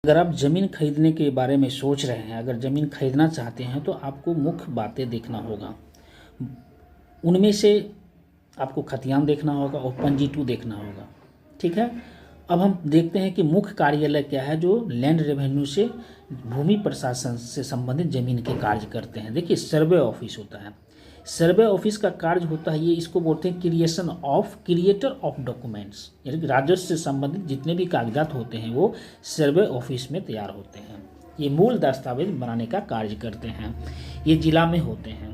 अगर आप ज़मीन खरीदने के बारे में सोच रहे हैं, अगर ज़मीन खरीदना चाहते हैं तो आपको मुख्य बातें देखना होगा। उनमें से आपको खतियान देखना होगा और पंजी 2 देखना होगा। ठीक है, अब हम देखते हैं कि मुख्य कार्यालय क्या है जो लैंड रेवेन्यू से भूमि प्रशासन से संबंधित ज़मीन के कार्य करते हैं। देखिए, सर्वे ऑफिस होता है। सर्वे ऑफिस का कार्य होता है, ये इसको बोलते हैं क्रिएटर ऑफ डॉक्यूमेंट्स, यानी कि राजस्व से संबंधित जितने भी कागजात होते हैं वो सर्वे ऑफिस में तैयार होते हैं। ये मूल दस्तावेज बनाने का कार्य करते हैं। ये जिला में होते हैं।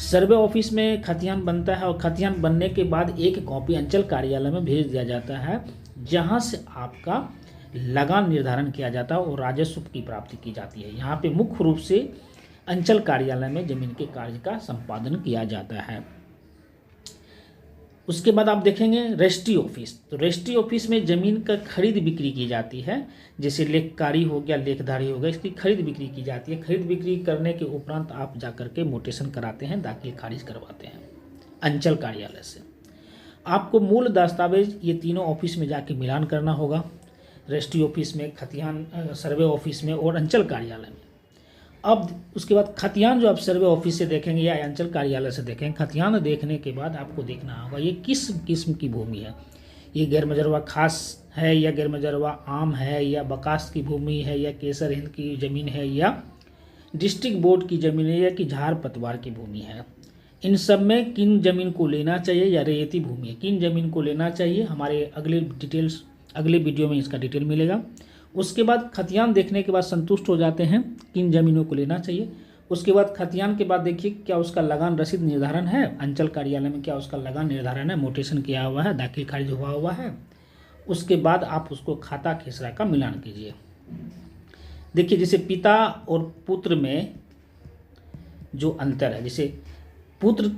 सर्वे ऑफिस में खतियान बनता है और खतियान बनने के बाद एक कॉपी अंचल कार्यालय में भेज दिया जाता है, जहां से आपका लगान निर्धारण किया जाता है और राजस्व की प्राप्ति की जाती है। यहाँ पे मुख्य रूप से अंचल कार्यालय में जमीन के कार्य का संपादन किया जाता है। उसके बाद आप देखेंगे रजिस्ट्री ऑफिस। तो रजिस्ट्री ऑफिस में ज़मीन का खरीद बिक्री की जाती है, जैसे लेखकारी हो गया, लेखधारी हो गया, इसकी खरीद बिक्री की जाती है। खरीद बिक्री करने के उपरांत आप जाकर के मोटेशन कराते हैं, दाखिल खारिज करवाते हैं अंचल कार्यालय से। आपको मूल दस्तावेज ये तीनों ऑफिस में जाके मिलान करना होगा, रजिस्ट्री ऑफिस में, खतियान सर्वे ऑफिस में और अंचल कार्यालय में। अब उसके बाद खतियान जो आप सर्वे ऑफिस से देखेंगे या अंचल कार्यालय से देखेंगे, खतियान देखने के बाद आपको देखना होगा ये किस किस्म की भूमि है। ये गैर मजरवा खास है या गैर मजरवा आम है या बकास्त की भूमि है या केसर हिंद की ज़मीन है या डिस्ट्रिक्ट बोर्ड की ज़मीन है या कि झाड़ पतवार की भूमि है। इन सब में किन ज़मीन को लेना चाहिए या रेती भूमि है, किन ज़मीन को लेना चाहिए, हमारे अगले वीडियो में इसका डिटेल मिलेगा। उसके बाद खतियान देखने के बाद संतुष्ट हो जाते हैं किन ज़मीनों को लेना चाहिए। उसके बाद खतियान के बाद देखिए क्या उसका लगान रसीद निर्धारण है, अंचल कार्यालय में क्या उसका लगान निर्धारण है, मोटेशन किया हुआ है, दाखिल खारिज हुआ है। उसके बाद आप उसको खाता खेसरा का मिलान कीजिए। देखिए, जैसे पिता और पुत्र में जो अंतर है, जैसे पुत्र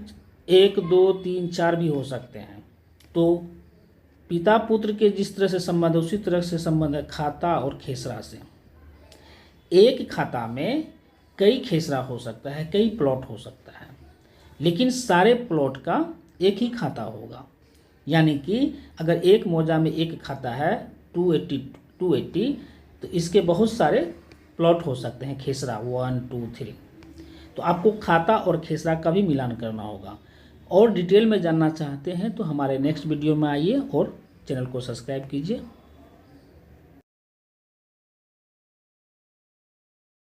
1, 2, 3, 4 भी हो सकते हैं, तो पिता पुत्र के जिस तरह से संबंध है उसी तरह से संबंध है खाता और खेसरा से। एक खाता में कई खेसरा हो सकता है, कई प्लॉट हो सकता है, लेकिन सारे प्लॉट का एक ही खाता होगा। यानी कि अगर एक मौजा में एक खाता है 280, तो इसके बहुत सारे प्लॉट हो सकते हैं, खेसरा 1, 2, 3। तो आपको खाता और खेसरा का भी मिलान करना होगा। और डिटेल में जानना चाहते हैं तो हमारे नेक्स्ट वीडियो में आइए और चैनल को सब्सक्राइब कीजिए।